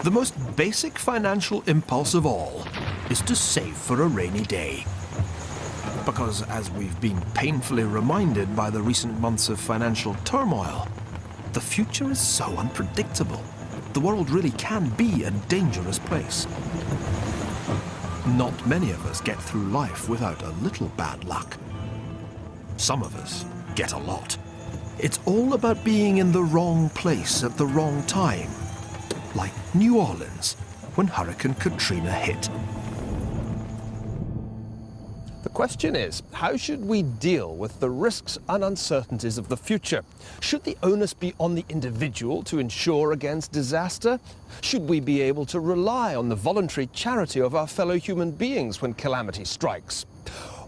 The most basic financial impulse of all is to save for a rainy day. Because, as we've been painfully reminded by the recent months of financial turmoil, the future is so unpredictable. The world really can be a dangerous place. Not many of us get through life without a little bad luck. Some of us get a lot. It's all about being in the wrong place at the wrong time. Like New Orleans, when Hurricane Katrina hit. The question is, how should we deal with the risks and uncertainties of the future? Should the onus be on the individual to insure against disaster? Should we be able to rely on the voluntary charity of our fellow human beings when calamity strikes?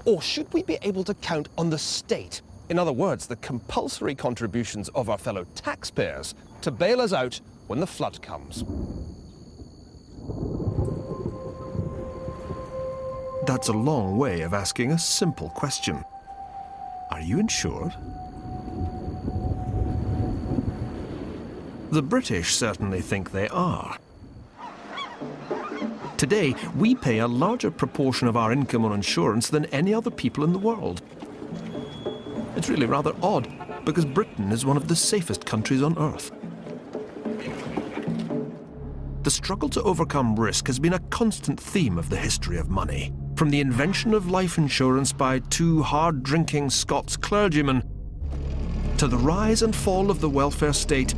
Or should we be able to count on the state, in other words, the compulsory contributions of our fellow taxpayers, to bail us out when the flood comes? That's a long way of asking a simple question. Are you insured? The British certainly think they are. Today, we pay a larger proportion of our income on insurance than any other people in the world. It's really rather odd, because Britain is one of the safest countries on earth. The struggle to overcome risk has been a constant theme of the history of money. From the invention of life insurance by two hard-drinking Scots clergymen, to the rise and fall of the welfare state,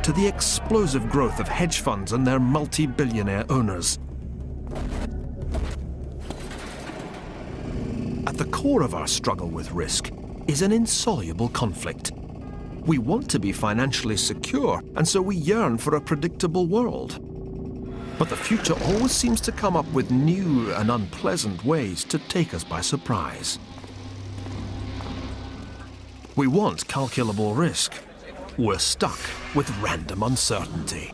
to the explosive growth of hedge funds and their multi-billionaire owners. At the core of our struggle with risk is an insoluble conflict. We want to be financially secure, and so we yearn for a predictable world. But the future always seems to come up with new and unpleasant ways to take us by surprise. We want calculable risk. We're stuck with random uncertainty.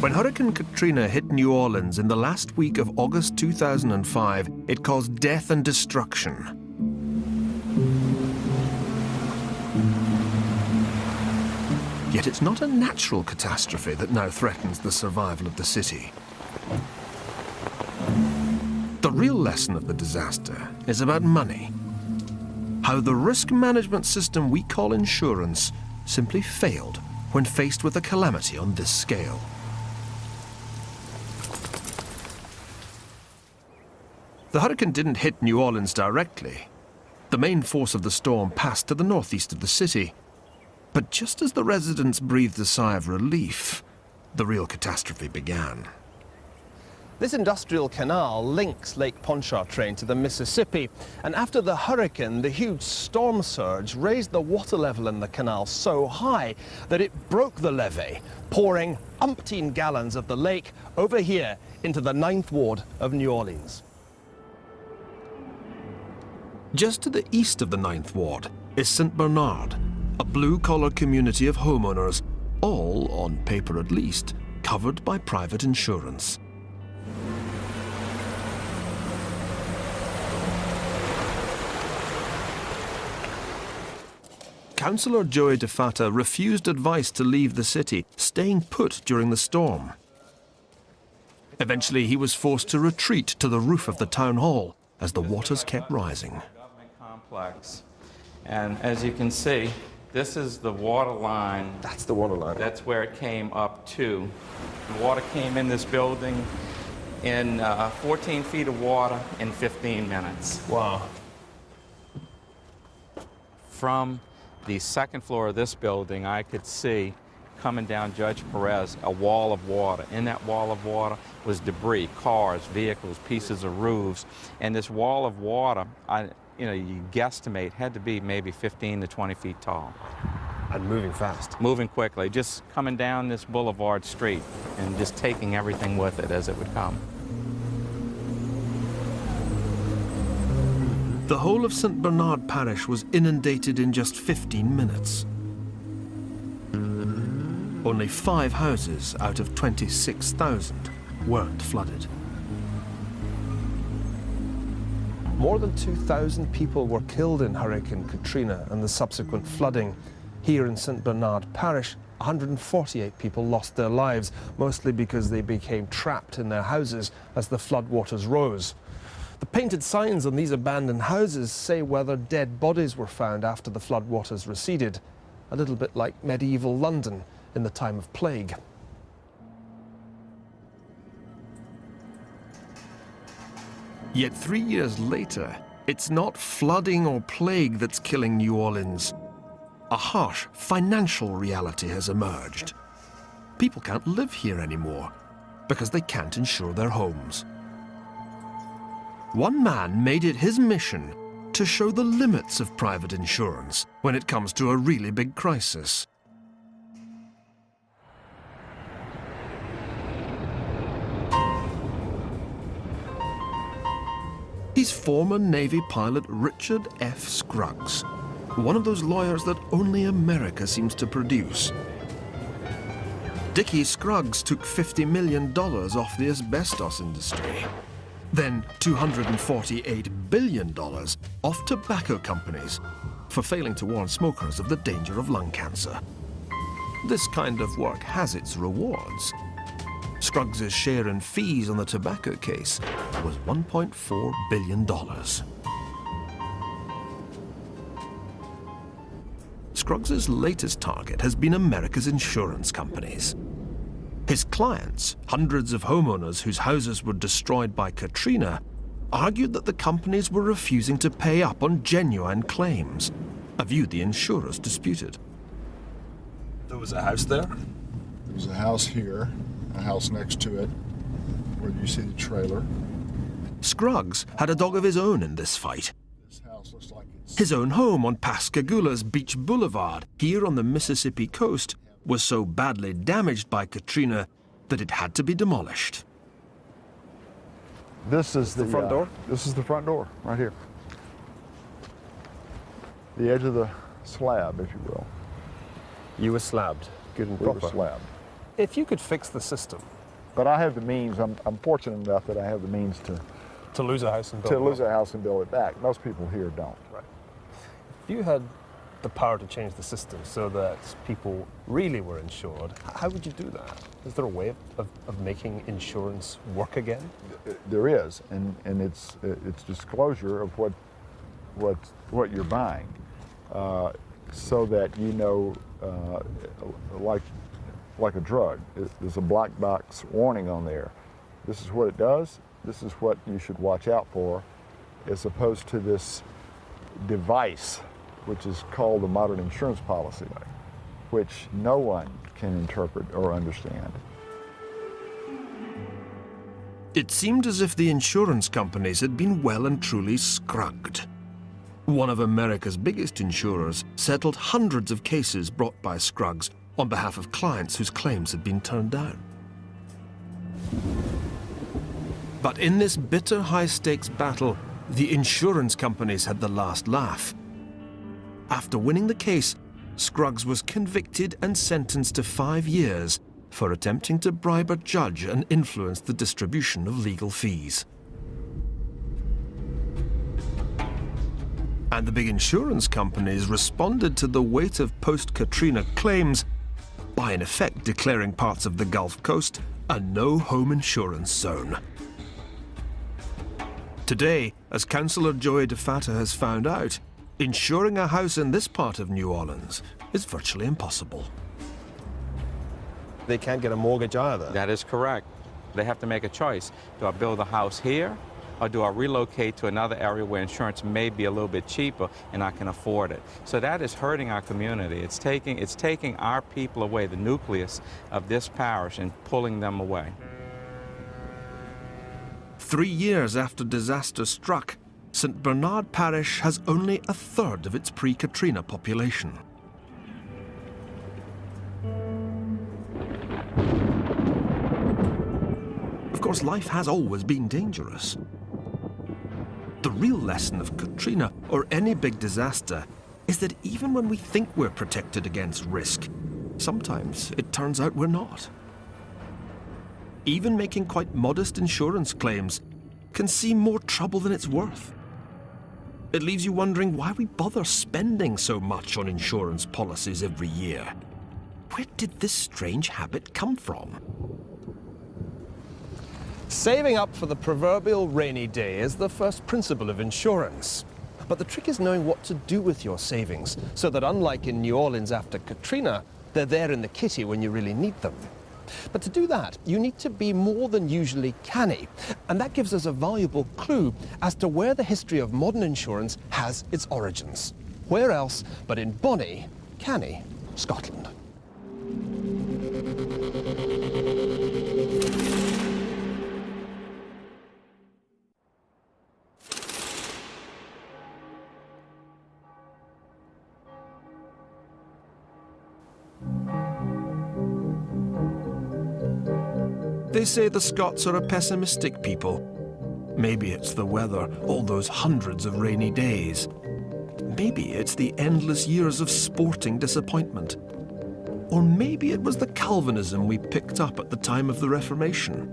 When Hurricane Katrina hit New Orleans in the last week of August 2005, it caused death and destruction. Yet it's not a natural catastrophe that now threatens the survival of the city. The real lesson of the disaster is about money. How the risk management system we call insurance simply failed when faced with a calamity on this scale. The hurricane didn't hit New Orleans directly. The main force of the storm passed to the northeast of the city. But just as the residents breathed a sigh of relief, the real catastrophe began. This industrial canal links Lake Pontchartrain to the Mississippi, and after the hurricane, the huge storm surge raised the water level in the canal so high that it broke the levee, pouring umpteen gallons of the lake over here into the 9th Ward of New Orleans. Just to the east of the 9th Ward is St. Bernard, a blue-collar community of homeowners, all, on paper at least, covered by private insurance. Councillor Joey DeFata refused advice to leave the city, staying put during the storm. Eventually, he was forced to retreat to the roof of the town hall as the waters kept rising. Complex. And as you can see, this is the water line. That's the water line. That's where it came up to. The water came in this building in 14 feet of water in 15 minutes. Wow. From the 2nd floor of this building, I could see coming down Judge Perez a wall of water. In that wall of water was debris, cars, vehicles, pieces of roofs. And this wall of water, you guesstimate, had to be maybe 15 to 20 feet tall. And moving fast. Moving quickly, just coming down this boulevard street and just taking everything with it as it would come. The whole of St. Bernard Parish was inundated in just 15 minutes. only 5 houses out of 26,000 weren't flooded. More than 2,000 people were killed in Hurricane Katrina and the subsequent flooding. Here in St. Bernard Parish, 148 people lost their lives, mostly because they became trapped in their houses as the floodwaters rose. The painted signs on these abandoned houses say whether dead bodies were found after the floodwaters receded, a little bit like medieval London in the time of plague. Yet 3 years later, it's not flooding or plague that's killing New Orleans. A harsh financial reality has emerged. People can't live here anymore because they can't insure their homes. One man made it his mission to show the limits of private insurance when it comes to a really big crisis. He's former Navy pilot Richard F. Scruggs, one of those lawyers that only America seems to produce. Dickie Scruggs took $50 million off the asbestos industry, then $248 billion off tobacco companies for failing to warn smokers of the danger of lung cancer. This kind of work has its rewards. Scruggs' share in fees on the tobacco case was $1.4 billion. Scruggs' latest target has been America's insurance companies. His clients, hundreds of homeowners whose houses were destroyed by Katrina, argued that the companies were refusing to pay up on genuine claims, a view the insurers disputed. There was a house there? There was a house here, a house next to it, where you see the trailer. Scruggs had a dog of his own in this fight. This house looks like it's... His own home on Pascagoula's Beach Boulevard, here on the Mississippi coast, was so badly damaged by Katrina that it had to be demolished. This is the front door? This is the front door, right here. The edge of the slab, if you will. You were slabbed, good and We were proper. slabbed. If you could fix the system, But I have the means, I'm fortunate enough that I have the means to lose a house and build to it lose up. a house and build it back. Most people here don't. Right. If you had the power to change the system so that people really were insured, how would you do that? Is there a way of making insurance work again? There is, and it's disclosure of what you're buying, so that you know, like a drug. There's a black box warning on there. This is what it does. This is what you should watch out for, as opposed to this device, which is called the modern insurance policy, which no one can interpret or understand. It seemed as if the insurance companies had been well and truly scrugged. One of America's biggest insurers settled hundreds of cases brought by Scruggs on behalf of clients whose claims had been turned down. But in this bitter high-stakes battle, the insurance companies had the last laugh. After winning the case, Scruggs was convicted and sentenced to 5 years for attempting to bribe a judge and influence the distribution of legal fees. And the big insurance companies responded to the weight of post-Katrina claims by in effect declaring parts of the Gulf Coast a no-home insurance zone. Today, as Councillor Joey DeFatta has found out, insuring a house in this part of New Orleans is virtually impossible. They can't get a mortgage either. That is correct. They have to make a choice. Do I build a house here, or do I relocate to another area where insurance may be a little bit cheaper and I can afford it? So that is hurting our community. It's taking our people away, the nucleus of this parish, and pulling them away. 3 years after disaster struck, St. Bernard Parish has only a third of its pre-Katrina population. Of course, life has always been dangerous. The real lesson of Katrina, or any big disaster, is that even when we think we're protected against risk, sometimes it turns out we're not. Even making quite modest insurance claims can seem more trouble than it's worth. It leaves you wondering why we bother spending so much on insurance policies every year. Where did this strange habit come from? Saving up for the proverbial rainy day is the first principle of insurance. But the trick is knowing what to do with your savings, so that unlike in New Orleans after Katrina, they're there in the kitty when you really need them. But to do that, you need to be more than usually canny. And that gives us a valuable clue as to where the history of modern insurance has its origins. Where else but in bonny, canny Scotland. They say the Scots are a pessimistic people. Maybe it's the weather, all those hundreds of rainy days. Maybe it's the endless years of sporting disappointment. Or maybe it was the Calvinism we picked up at the time of the Reformation.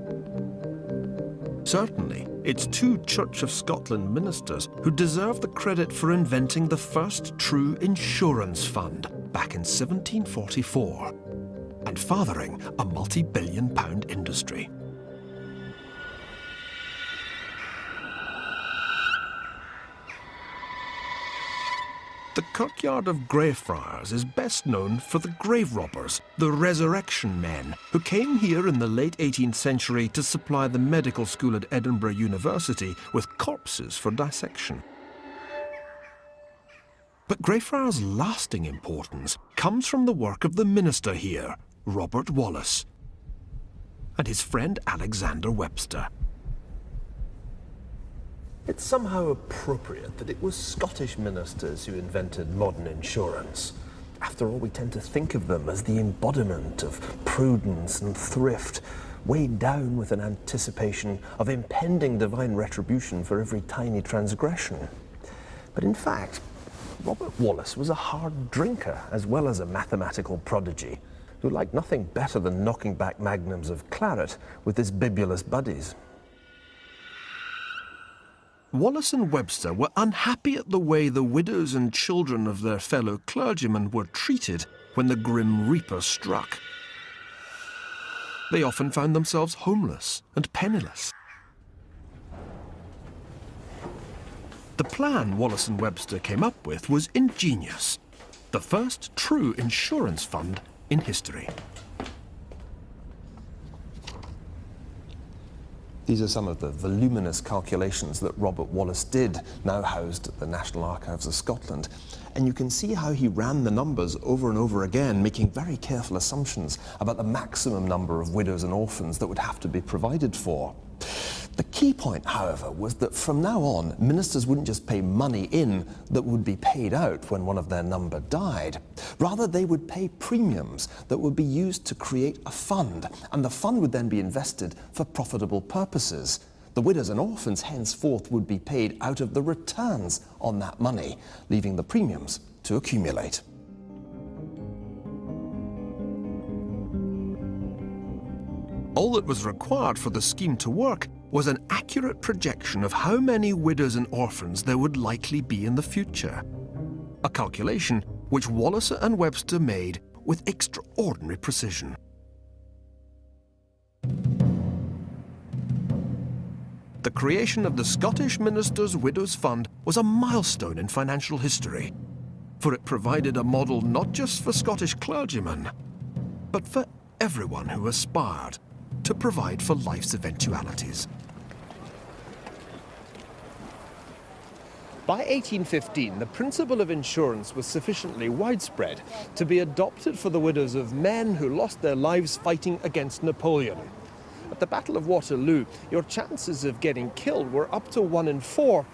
Certainly, it's two Church of Scotland ministers who deserve the credit for inventing the first true insurance fund back in 1744. And fathering a multi-billion-pound industry. The kirkyard of Greyfriars is best known for the grave robbers, the resurrection men, who came here in the late 18th century to supply the medical school at Edinburgh University with corpses for dissection. But Greyfriars' lasting importance comes from the work of the minister here, Robert Wallace, and his friend Alexander Webster. It's somehow appropriate that it was Scottish ministers who invented modern insurance. After all, we tend to think of them as the embodiment of prudence and thrift, weighed down with an anticipation of impending divine retribution for every tiny transgression. But in fact, Robert Wallace was a hard drinker as well as a mathematical prodigy who liked nothing better than knocking back magnums of claret with his bibulous buddies. Wallace and Webster were unhappy at the way the widows and children of their fellow clergymen were treated when the grim reaper struck. They often found themselves homeless and penniless. The plan Wallace and Webster came up with was ingenious. The first true insurance fund in history. These are some of the voluminous calculations that Robert Wallace did, now housed at the National Archives of Scotland. And you can see how he ran the numbers over and over again, making very careful assumptions about the maximum number of widows and orphans that would have to be provided for. The key point, however, was that from now on, ministers wouldn't just pay money in that would be paid out when one of their number died. Rather, they would pay premiums that would be used to create a fund, and the fund would then be invested for profitable purposes. The widows and orphans henceforth would be paid out of the returns on that money, leaving the premiums to accumulate. All that was required for the scheme to work was an accurate projection of how many widows and orphans there would likely be in the future. A calculation which Wallace and Webster made with extraordinary precision. The creation of the Scottish Ministers' Widows' Fund was a milestone in financial history, for it provided a model not just for Scottish clergymen, but for everyone who aspired to provide for life's eventualities. By 1815, the principle of insurance was sufficiently widespread to be adopted for the widows of men who lost their lives fighting against Napoleon. At the Battle of Waterloo, your chances of getting killed were up to 1 in 4.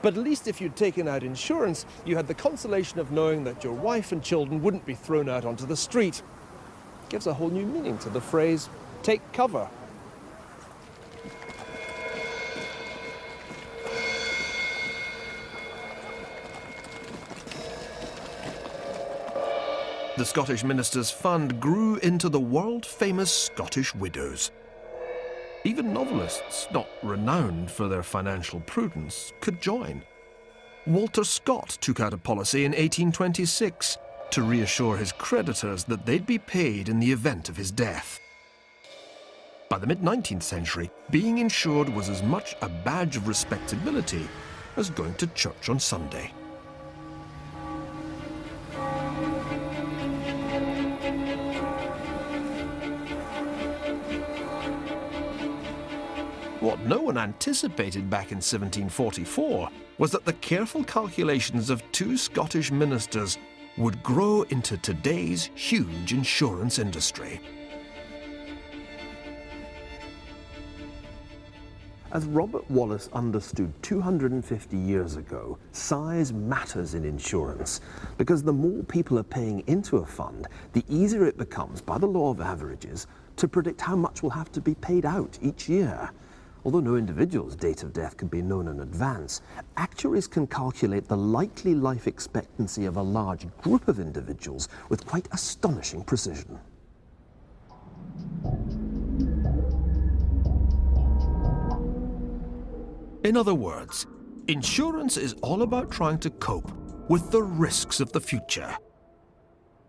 But at least if you'd taken out insurance, you had the consolation of knowing that your wife and children wouldn't be thrown out onto the street. It gives a whole new meaning to the phrase, take cover. The Scottish Ministers' Fund grew into the world-famous Scottish Widows. Even novelists, not renowned for their financial prudence, could join. Walter Scott took out a policy in 1826 to reassure his creditors that they'd be paid in the event of his death. By the mid-19th century, being insured was as much a badge of respectability as going to church on Sunday. What no one anticipated back in 1744 was that the careful calculations of two Scottish ministers would grow into today's huge insurance industry. As Robert Wallace understood 250 years ago, size matters in insurance, because the more people are paying into a fund, the easier it becomes, by the law of averages, to predict how much will have to be paid out each year. Although no individual's date of death can be known in advance, actuaries can calculate the likely life expectancy of a large group of individuals with quite astonishing precision. In other words, insurance is all about trying to cope with the risks of the future.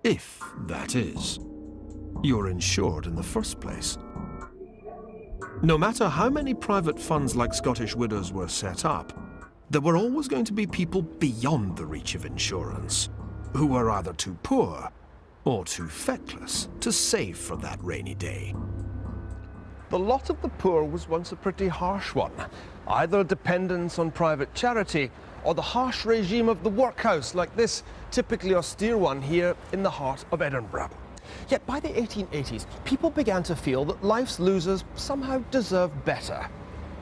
If, that is, you're insured in the first place. No matter how many private funds like Scottish Widows were set up, there were always going to be people beyond the reach of insurance, who were either too poor or too feckless to save for that rainy day. The lot of the poor was once a pretty harsh one, either dependence on private charity or the harsh regime of the workhouse, like this typically austere one here in the heart of Edinburgh. Yet by the 1880s, people began to feel that life's losers somehow deserved better.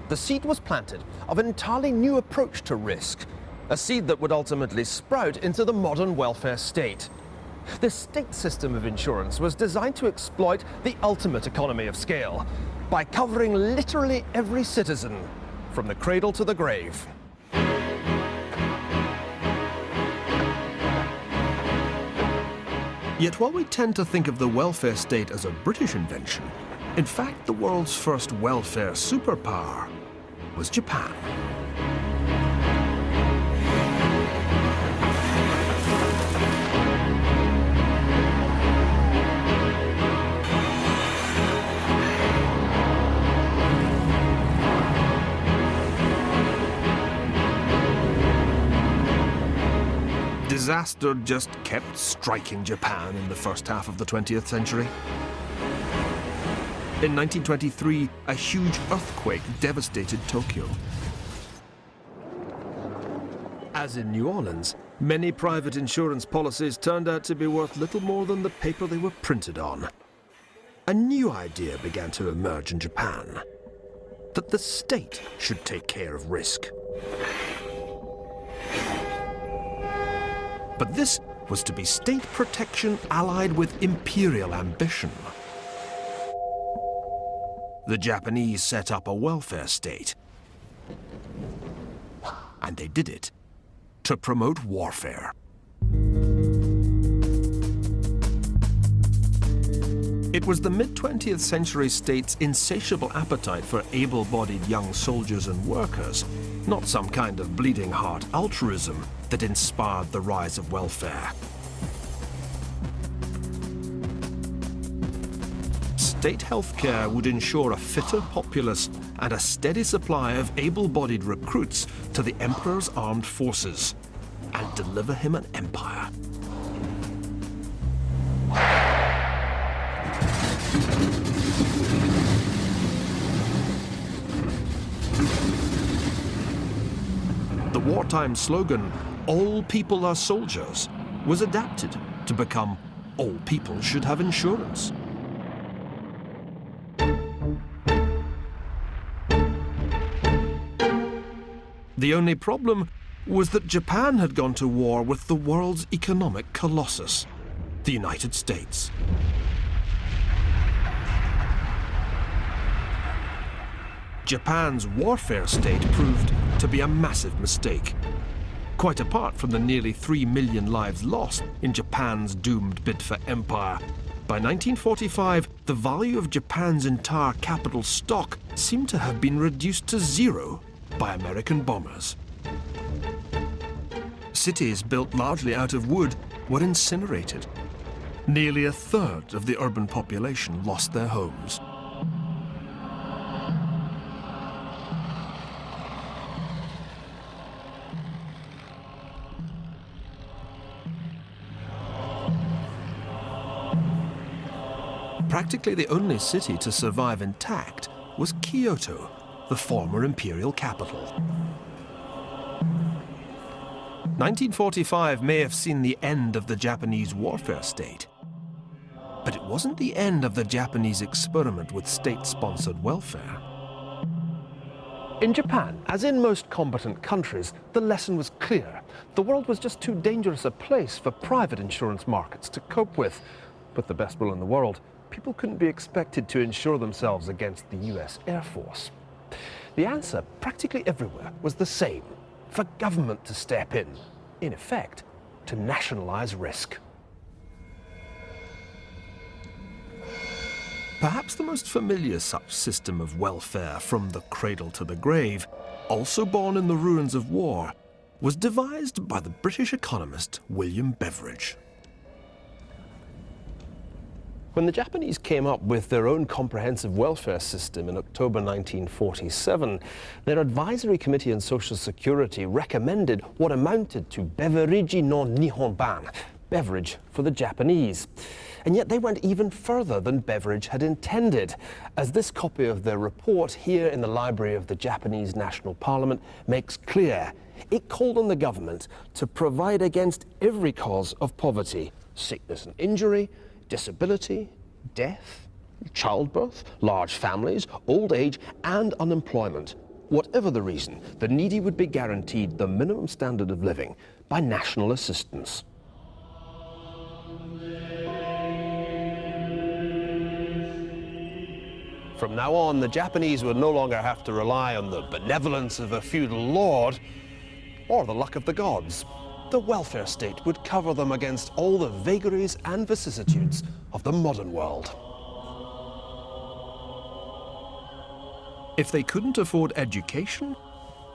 The seed was planted of an entirely new approach to risk, a seed that would ultimately sprout into the modern welfare state. This state system of insurance was designed to exploit the ultimate economy of scale by covering literally every citizen, from the cradle to the grave. Yet while we tend to think of the welfare state as a British invention, in fact the world's first welfare superpower was Japan. Disaster just kept striking Japan in the first half of the 20th century. In 1923, a huge earthquake devastated Tokyo. As in New Orleans, many private insurance policies turned out to be worth little more than the paper they were printed on. A new idea began to emerge in Japan, that the state should take care of risk. But this was to be state protection allied with imperial ambition. The Japanese set up a welfare state. And they did it to promote warfare. It was the mid-20th century state's insatiable appetite for able-bodied young soldiers and workers, not some kind of bleeding heart altruism, that inspired the rise of welfare. State healthcare would ensure a fitter populace and a steady supply of able-bodied recruits to the emperor's armed forces, and deliver him an empire. The wartime slogan, "All people are soldiers," was adapted to become "All people should have insurance." The only problem was that Japan had gone to war with the world's economic colossus, the United States. Japan's warfare state proved to be a massive mistake. Quite apart from the nearly 3 million lives lost in Japan's doomed bid for empire, by 1945, the value of Japan's entire capital stock seemed to have been reduced to zero by American bombers. Cities built largely out of wood were incinerated. Nearly a third of the urban population lost their homes. Practically the only city to survive intact was Kyoto, the former imperial capital. 1945 may have seen the end of the Japanese warfare state, but it wasn't the end of the Japanese experiment with state-sponsored welfare. In Japan, as in most combatant countries, the lesson was clear. The world was just too dangerous a place for private insurance markets to cope with. With the best will in the world, people couldn't be expected to insure themselves against the US Air Force. The answer, practically everywhere, was the same: for government to step in effect, to nationalize risk. Perhaps the most familiar such system of welfare from the cradle to the grave, also born in the ruins of war, was devised by the British economist William Beveridge. When the Japanese came up with their own comprehensive welfare system in October 1947, their Advisory Committee on Social Security recommended what amounted to Beveridge no Nihonban, Beveridge for the Japanese. And yet they went even further than Beveridge had intended, as this copy of their report here in the library of the Japanese National Parliament makes clear. It called on the government to provide against every cause of poverty: sickness and injury, disability, death, childbirth, large families, old age, and unemployment. Whatever the reason, the needy would be guaranteed the minimum standard of living by national assistance. From now on, the Japanese would no longer have to rely on the benevolence of a feudal lord or the luck of the gods. The welfare state would cover them against all the vagaries and vicissitudes of the modern world. If they couldn't afford education,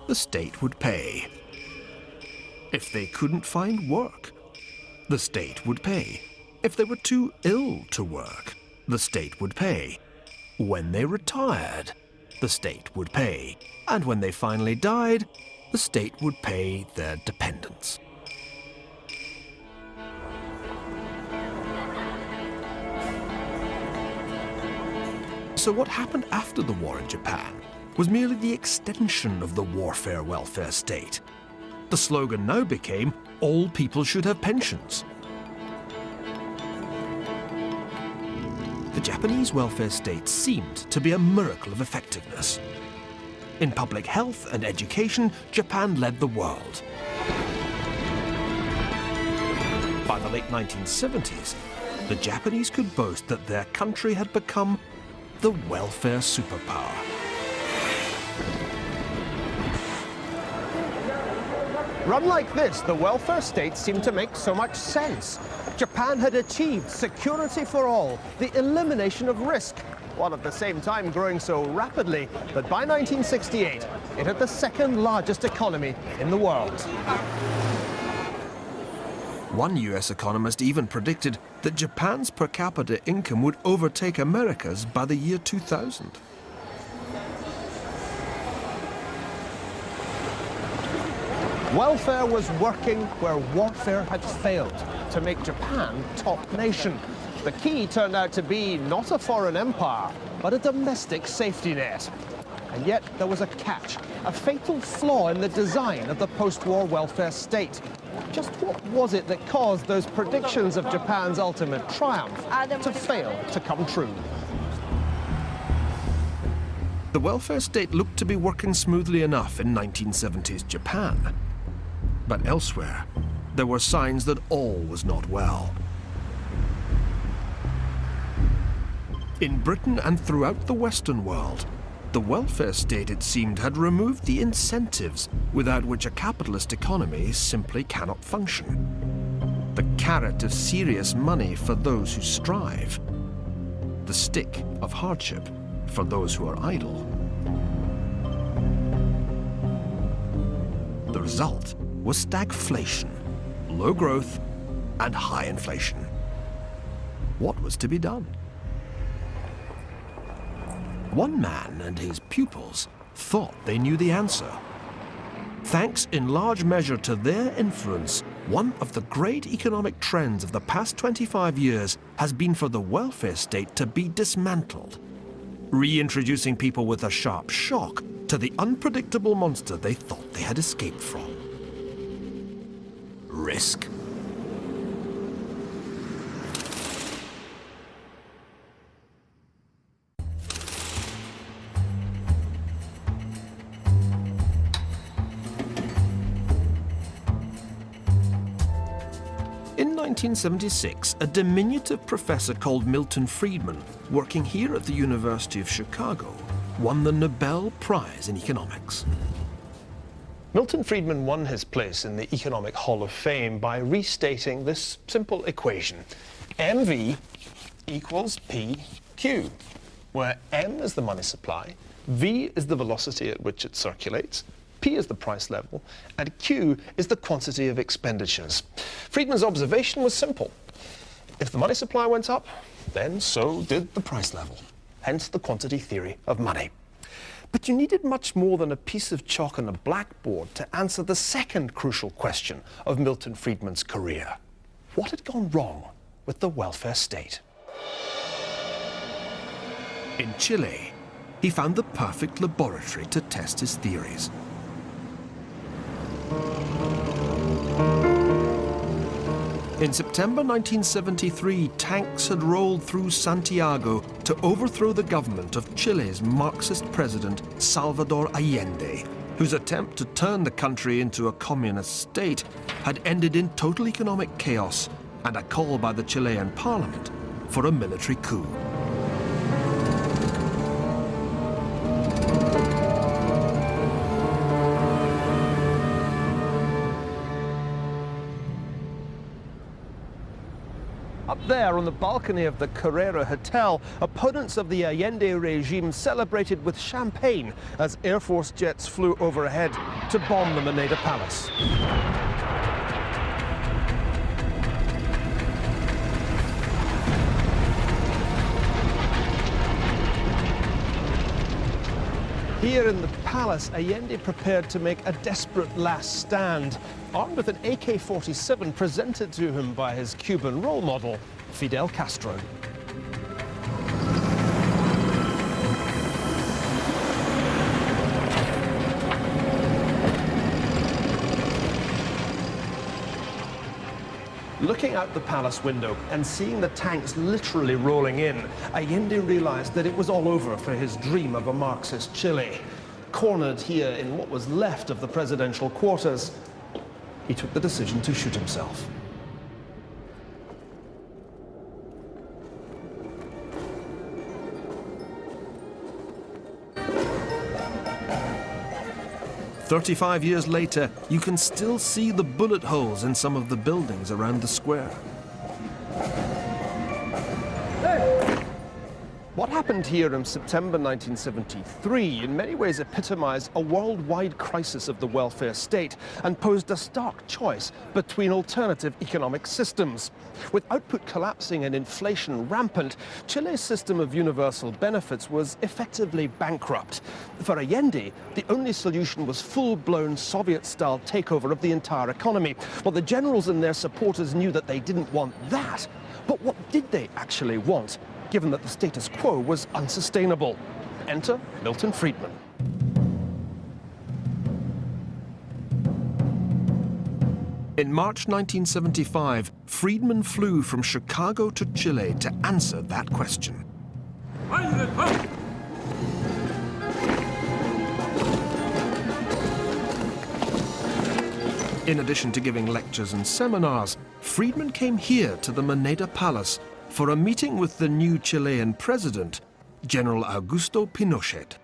the state would pay. If they couldn't find work, the state would pay. If they were too ill to work, the state would pay. When they retired, the state would pay. And when they finally died, the state would pay their dependents. So what happened after the war in Japan was merely the extension of the warfare welfare state. The slogan now became, all people should have pensions. The Japanese welfare state seemed to be a miracle of effectiveness. In public health and education, Japan led the world. By the late 1970s, the Japanese could boast that their country had become the welfare superpower. Run like this, the welfare state seemed to make so much sense. Japan had achieved security for all, the elimination of risk, while at the same time growing so rapidly that by 1968, it had the second largest economy in the world. One US economist even predicted that Japan's per capita income would overtake America's by the year 2000. Welfare was working where warfare had failed to make Japan top nation. The key turned out to be not a foreign empire, but a domestic safety net. And yet there was a catch, a fatal flaw in the design of the post-war welfare state. Just what was it that caused those predictions of Japan's ultimate triumph to fail to come true? The welfare state looked to be working smoothly enough in 1970s Japan. But elsewhere, there were signs that all was not well. In Britain and throughout the Western world, The welfare state, it seemed, had removed the incentives without which a capitalist economy simply cannot function. The carrot of serious money for those who strive. The stick of hardship for those who are idle. The result was stagflation, low growth, and high inflation. What was to be done? One man and his pupils thought they knew the answer. Thanks in large measure to their influence, one of the great economic trends of the past 25 years has been for the welfare state to be dismantled, reintroducing people with a sharp shock to the unpredictable monster they thought they had escaped from. Risk. In 1976, a diminutive professor called Milton Friedman, working here at the University of Chicago, won the Nobel Prize in Economics. Milton Friedman won his place in the Economic Hall of Fame by restating this simple equation. MV equals PQ, where M is the money supply, V is the velocity at which it circulates, P is the price level, and Q is the quantity of expenditures. Friedman's observation was simple. If the money supply went up, then so did the price level. Hence the quantity theory of money. But you needed much more than a piece of chalk and a blackboard to answer the second crucial question of Milton Friedman's career. What had gone wrong with the welfare state? In Chile, he found the perfect laboratory to test his theories. In September 1973, tanks had rolled through Santiago to overthrow the government of Chile's Marxist president, Salvador Allende, whose attempt to turn the country into a communist state had ended in total economic chaos and a call by the Chilean parliament for a military coup. Up there on the balcony of the Carrera Hotel, opponents of the Allende regime celebrated with champagne as Air Force jets flew overhead to bomb the Moneda Palace. Here in the palace, Allende prepared to make a desperate last stand, armed with an AK-47 presented to him by his Cuban role model, Fidel Castro. Looking out the palace window and seeing the tanks literally rolling in, Allende realized that it was all over for his dream of a Marxist Chile. Cornered here in what was left of the presidential quarters, he took the decision to shoot himself. "35 years later, you can still see the bullet holes in some of the buildings around the square. What happened here in September 1973 in many ways epitomized a worldwide crisis of the welfare state and posed a stark choice between alternative economic systems. With output collapsing and inflation rampant, Chile's system of universal benefits was effectively bankrupt. For Allende, the only solution was full-blown Soviet-style takeover of the entire economy. Well, the generals and their supporters knew that they didn't want that. But what did they actually want, given that the status quo was unsustainable? Enter Milton Friedman. In March 1975, Friedman flew from Chicago to Chile to answer that question. In addition to giving lectures and seminars, Friedman came here to the Moneda Palace for a meeting with the new Chilean president, General Augusto Pinochet.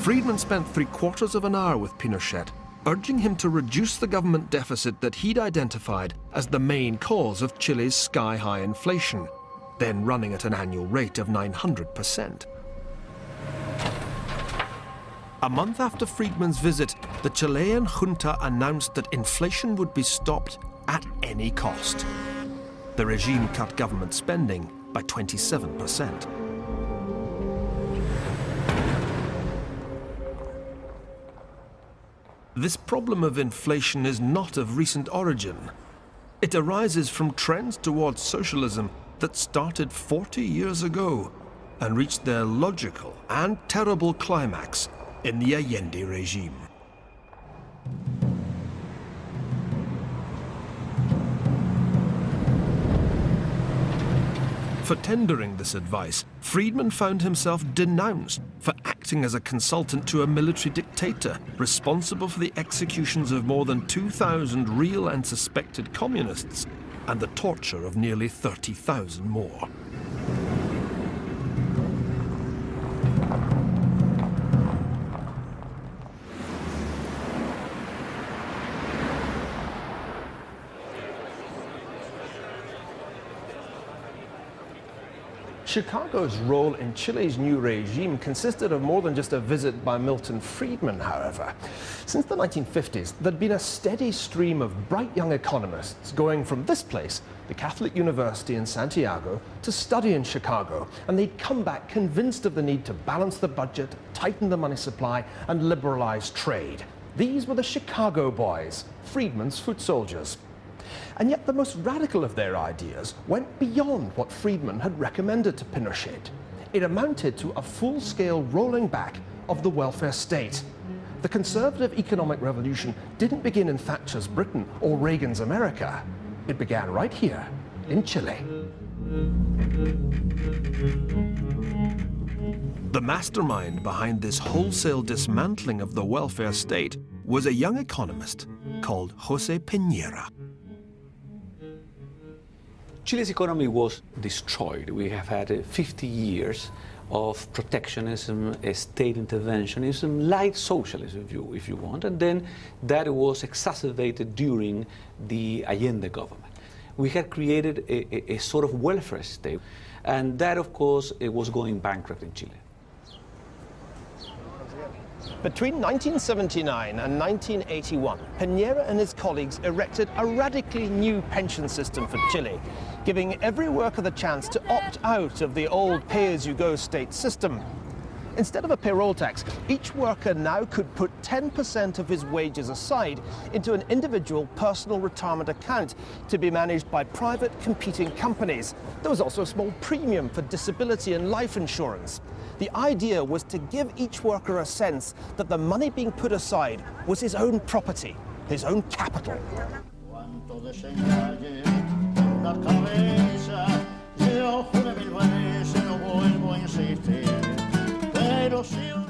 Friedman spent 3/4 of an hour with Pinochet, urging him to reduce the government deficit that he'd identified as the main cause of Chile's sky-high inflation, then running at an annual rate of 900%. A month after Friedman's visit, the Chilean junta announced that inflation would be stopped at any cost. The regime cut government spending by 27%. This problem of inflation is not of recent origin. It arises from trends towards socialism that started 40 years ago and reached their logical and terrible climax in the Allende regime. For tendering this advice, Friedman found himself denounced for acting as a consultant to a military dictator responsible for the executions of more than 2,000 real and suspected communists and the torture of nearly 30,000 more. Chicago's role in Chile's new regime consisted of more than just a visit by Milton Friedman, however. Since the 1950s, there'd been a steady stream of bright young economists going from this place, the Catholic University in Santiago, to study in Chicago, and they'd come back convinced of the need to balance the budget, tighten the money supply, and liberalize trade. These were the Chicago boys, Friedman's foot soldiers. And yet the most radical of their ideas went beyond what Friedman had recommended to Pinochet. It amounted to a full-scale rolling back of the welfare state. The conservative economic revolution didn't begin in Thatcher's Britain or Reagan's America. It began right here in Chile. The mastermind behind this wholesale dismantling of the welfare state was a young economist called José Piñera. Chile's economy was destroyed. We have had 50 years of protectionism, state interventionism, light socialism, if you want, and then that was exacerbated during the Allende government. We had created a sort of welfare state, and that, of course, it was going bankrupt in Chile. Between 1979 and 1981, Piñera and his colleagues erected a radically new pension system for Chile, giving every worker the chance to opt out of the old pay-as-you-go state system. Instead of a payroll tax, each worker now could put 10% of his wages aside into an individual personal retirement account to be managed by private competing companies. There was also a small premium for disability and life insurance. The idea was to give each worker a sense that the money being put aside was his own property, his own capital.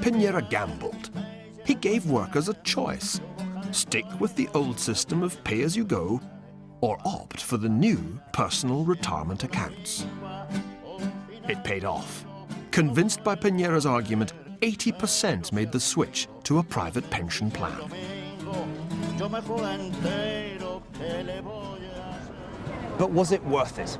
Piñera gambled. He gave workers a choice: stick with the old system of pay-as-you-go or opt for the new personal retirement accounts. It paid off. Convinced by Piñera's argument, 80% made the switch to a private pension plan. But was it worth it?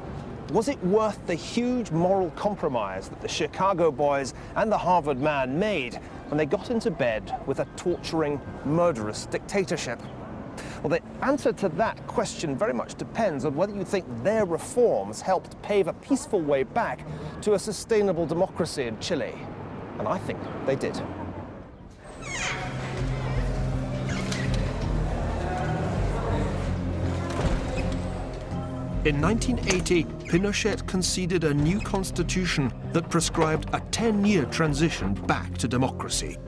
Was it worth the huge moral compromise that the Chicago boys and the Harvard man made when they got into bed with a torturing, murderous dictatorship? Well, the answer to that question very much depends on whether you think their reforms helped pave a peaceful way back to a sustainable democracy in Chile. And I think they did. In 1980, Pinochet conceded a new constitution that prescribed a 10-year transition back to democracy.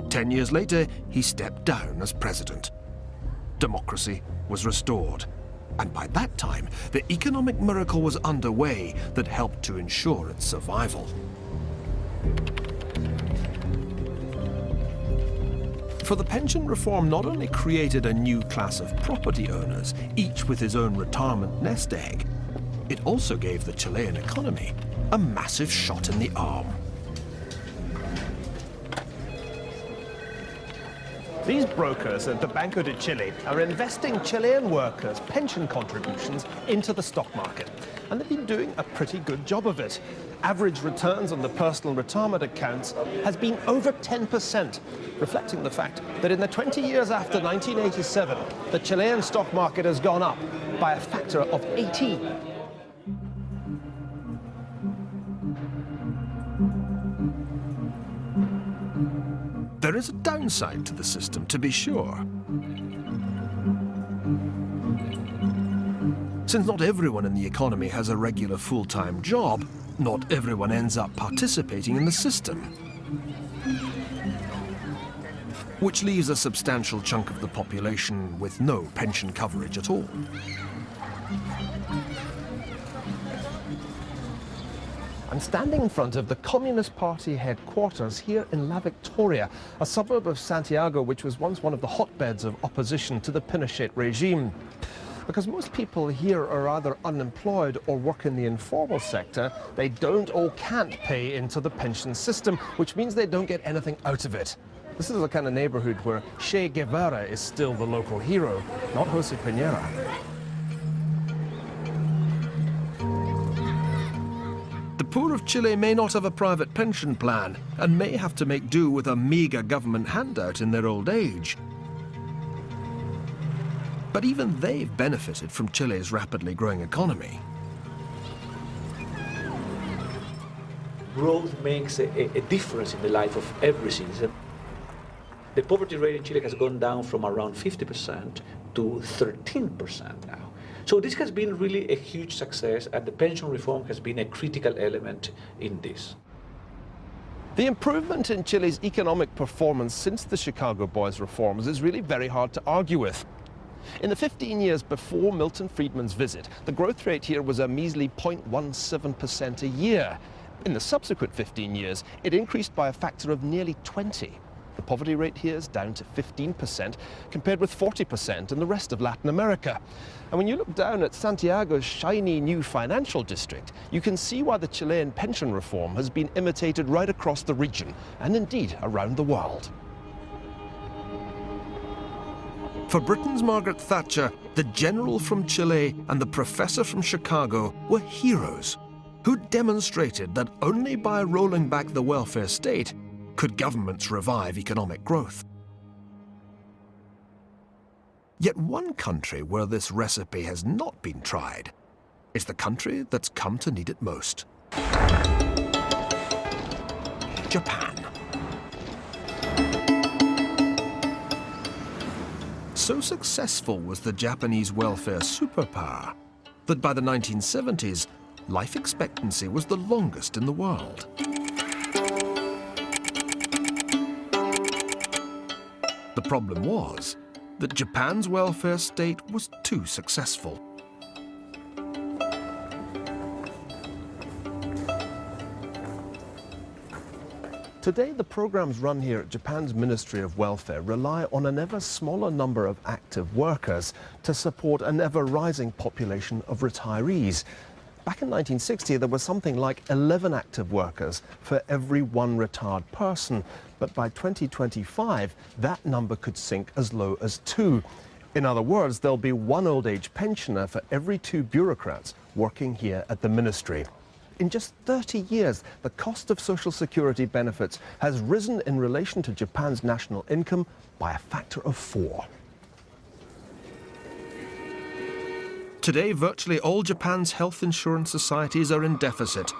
10 years later, he stepped down as president. Democracy was restored. And by that time, the economic miracle was underway that helped to ensure its survival. For the pension reform not only created a new class of property owners, each with his own retirement nest egg, it also gave the Chilean economy a massive shot in the arm. These brokers at the Banco de Chile are investing Chilean workers' pension contributions into the stock market. And they've been doing a pretty good job of it. Average returns on the personal retirement accounts has been over 10%, reflecting the fact that in the 20 years after 1987, the Chilean stock market has gone up by a factor of 18. There is a downside to the system, to be sure. Since not everyone in the economy has a regular full-time job, not everyone ends up participating in the system, which leaves a substantial chunk of the population with no pension coverage at all. I'm standing in front of the Communist Party headquarters here in La Victoria, a suburb of Santiago which was once one of the hotbeds of opposition to the Pinochet regime. Because most people here are either unemployed or work in the informal sector, they don't or can't pay into the pension system, which means they don't get anything out of it. This is the kind of neighborhood where Che Guevara is still the local hero, not Jose Piñera. The poor of Chile may not have a private pension plan and may have to make do with a meagre government handout in their old age. But even they've benefited from Chile's rapidly growing economy. Growth makes a difference in the life of every citizen. The poverty rate in Chile has gone down from around 50% to 13% now. So this has been really a huge success, and the pension reform has been a critical element in this. The improvement in Chile's economic performance since the Chicago Boys reforms is really very hard to argue with. In the 15 years before Milton Friedman's visit, the growth rate here was a measly 0.17% a year. In the subsequent 15 years, it increased by a factor of nearly 20. The poverty rate here is down to 15%, compared with 40% in the rest of Latin America. And when you look down at Santiago's shiny new financial district, you can see why the Chilean pension reform has been imitated right across the region, and indeed around the world. For Britain's Margaret Thatcher, the general from Chile and the professor from Chicago were heroes who demonstrated that only by rolling back the welfare state could governments revive economic growth. Yet one country where this recipe has not been tried is the country that's come to need it most: Japan. So successful was the Japanese welfare superpower that by the 1970s, life expectancy was the longest in the world. The problem was that Japan's welfare state was too successful. Today, the programs run here at Japan's Ministry of Welfare rely on an ever smaller number of active workers to support an ever-rising population of retirees. Back in 1960, there was something like 11 active workers for every one retired person. But by 2025, that number could sink as low as 2. In other words, there'll be one old age pensioner for every 2 bureaucrats working here at the ministry. In just 30 years, the cost of social security benefits has risen in relation to Japan's national income by a factor of 4. Today, virtually all Japan's health insurance societies are in deficit,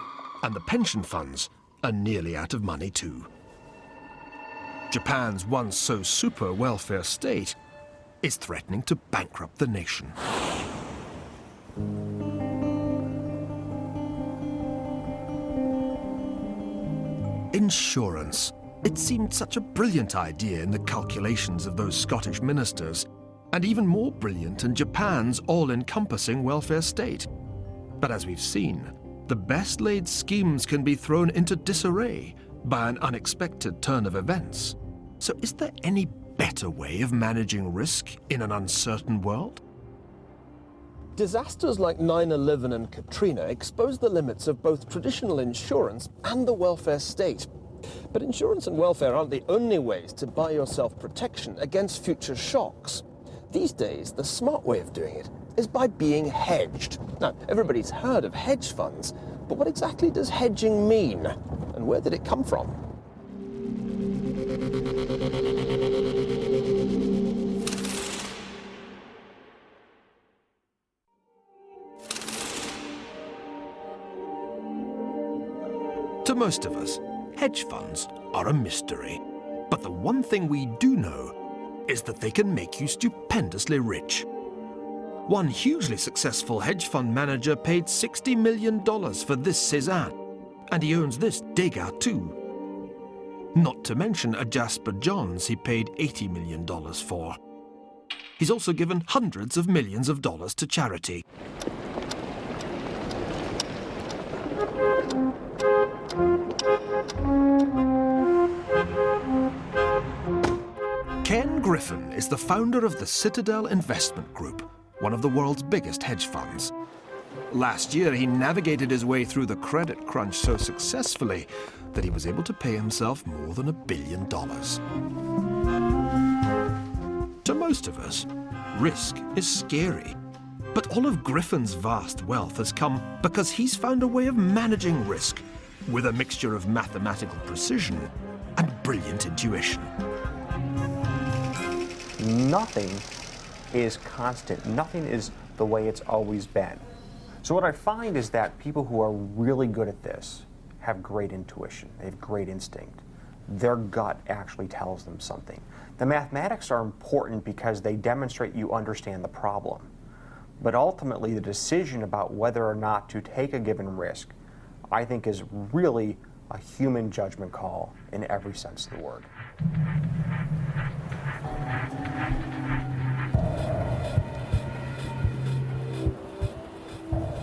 and the pension funds are nearly out of money too. Japan's once so super welfare state is threatening to bankrupt the nation. Insurance. It seemed such a brilliant idea in the calculations of those Scottish ministers, and even more brilliant in Japan's all-encompassing welfare state. But as we've seen, the best-laid schemes can be thrown into disarray by an unexpected turn of events. So is there any better way of managing risk in an uncertain world? Disasters like 9/11 and Katrina exposed the limits of both traditional insurance and the welfare state. But insurance and welfare aren't the only ways to buy yourself protection against future shocks. These days, the smart way of doing it is by being hedged. Now, everybody's heard of hedge funds, but what exactly does hedging mean? And where did it come from? To most of us, hedge funds are a mystery. But the one thing we do know is that they can make you stupendously rich. One hugely successful hedge fund manager paid $60 million for this Cézanne, and he owns this Degas too. Not to mention a Jasper Johns he paid $80 million for. He's also given hundreds of millions of dollars to charity. Ken Griffin is the founder of the Citadel Investment Group, one of the world's biggest hedge funds. Last year, he navigated his way through the credit crunch so successfully that he was able to pay himself more than $1 billion. To most of us, risk is scary. But all of Griffin's vast wealth has come because he's found a way of managing risk with a mixture of mathematical precision and brilliant intuition. Nothing is constant. Nothing is the way it's always been. So what I find is that people who are really good at this have great intuition. They have great instinct. Their gut actually tells them something. The mathematics are important because they demonstrate you understand the problem. But ultimately, the decision about whether or not to take a given risk, I think, is really a human judgment call in every sense of the word.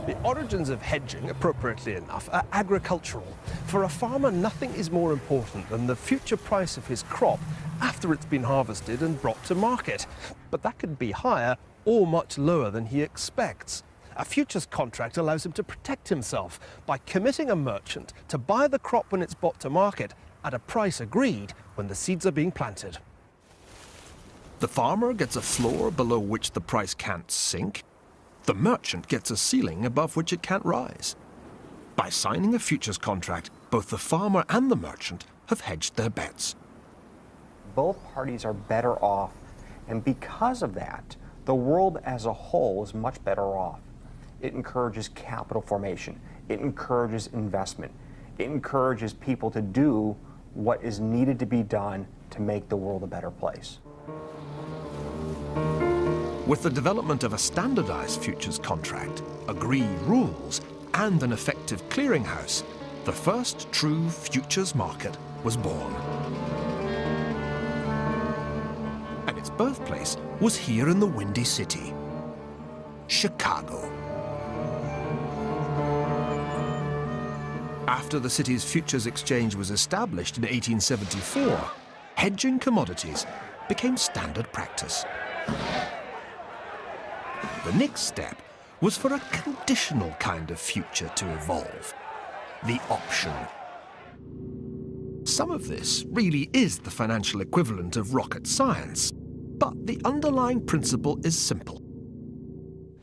The origins of hedging, appropriately enough, are agricultural. For a farmer, nothing is more important than the future price of his crop after it's been harvested and brought to market. But that could be higher or much lower than he expects. A futures contract allows him to protect himself by committing a merchant to buy the crop when it's brought to market at a price agreed when the seeds are being planted. The farmer gets a floor below which the price can't sink. The merchant gets a ceiling above which it can't rise. By signing a futures contract, both the farmer and the merchant have hedged their bets. Both parties are better off, and because of that, the world as a whole is much better off. It encourages capital formation. It encourages investment. It encourages people to do what is needed to be done to make the world a better place. With the development of a standardized futures contract, agreed rules, and an effective clearinghouse, the first true futures market was born. And its birthplace was here in the Windy City, Chicago. After the city's futures exchange was established in 1874, hedging commodities became standard practice. The next step was for a conditional kind of future to evolve, the option. Some of this really is the financial equivalent of rocket science, but the underlying principle is simple.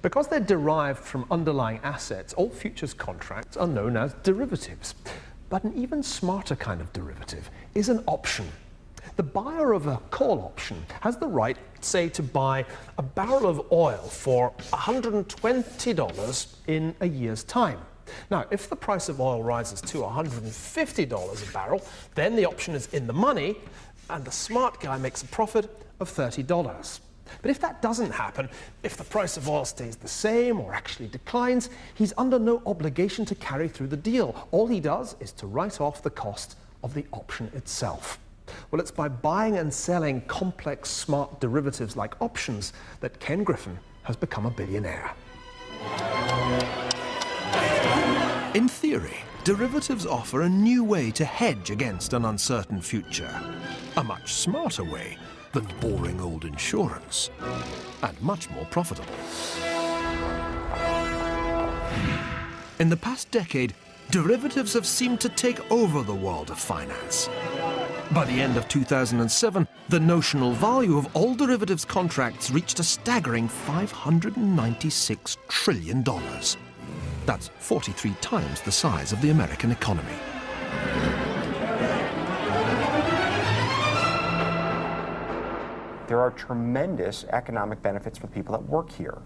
Because they're derived from underlying assets, all futures contracts are known as derivatives. But an even smarter kind of derivative is an option. The buyer of a call option has the right, say, to buy a barrel of oil for $120 in a year's time. Now, if the price of oil rises to $150 a barrel, then the option is in the money, and the smart guy makes a profit of $30. But if that doesn't happen, if the price of oil stays the same or actually declines, he's under no obligation to carry through the deal. All he does is to write off the cost of the option itself. Well, it's by buying and selling complex, smart derivatives like options that Ken Griffin has become a billionaire. In theory, derivatives offer a new way to hedge against an uncertain future, a much smarter way than boring old insurance, and much more profitable. In the past decade, derivatives have seemed to take over the world of finance. By the end of 2007, the notional value of all derivatives contracts reached a staggering $596 trillion. That's 43 times the size of the American economy. There are tremendous economic benefits for the people that work here.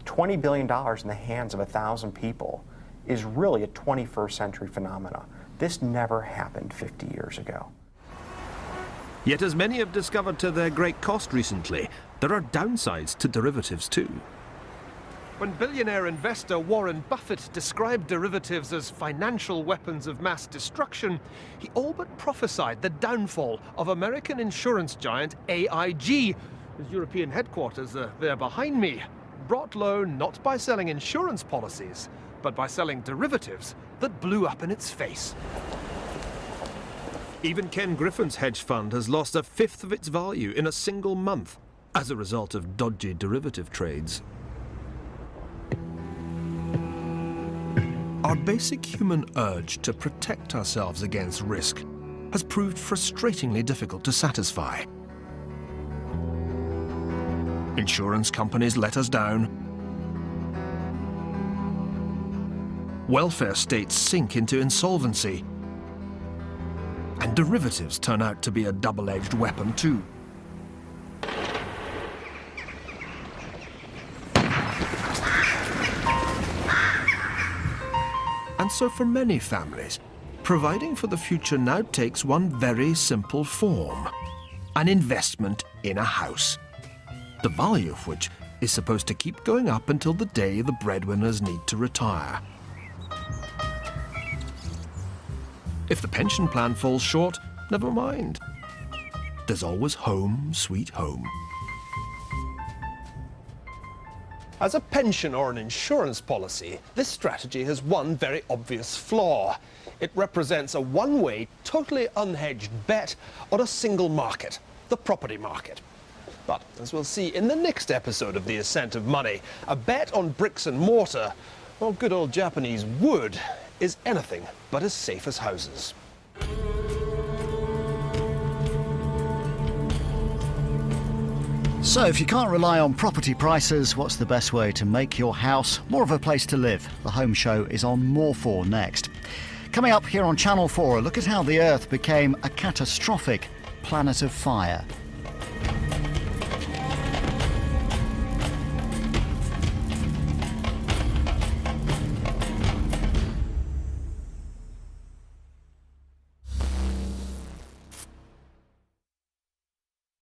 $20 billion in the hands of 1,000 people is really a 21st century phenomena. This never happened 50 years ago. Yet as many have discovered to their great cost recently, there are downsides to derivatives too. When billionaire investor Warren Buffett described derivatives as financial weapons of mass destruction, he all but prophesied the downfall of American insurance giant AIG, whose European headquarters are there behind me, brought low not by selling insurance policies, but by selling derivatives that blew up in its face. Even Ken Griffin's hedge fund has lost a fifth of its value in a single month as a result of dodgy derivative trades. Our basic human urge to protect ourselves against risk has proved frustratingly difficult to satisfy. Insurance companies let us down. Welfare states sink into insolvency. And derivatives turn out to be a double-edged weapon too. And so for many families, providing for the future now takes one very simple form: an investment in a house, the value of which is supposed to keep going up until the day the breadwinners need to retire. If the pension plan falls short, never mind. There's always home, sweet home. As a pension or an insurance policy, this strategy has one very obvious flaw. It represents a one-way, totally unhedged bet on a single market, the property market. But, as we'll see in the next episode of The Ascent of Money, a bet on bricks and mortar, or good old Japanese wood, is anything but as safe as houses. So if you can't rely on property prices, what's the best way to make your house more of a place to live? The Home Show is on More For next. Coming up here on Channel 4, a look at how the Earth became a catastrophic planet of fire.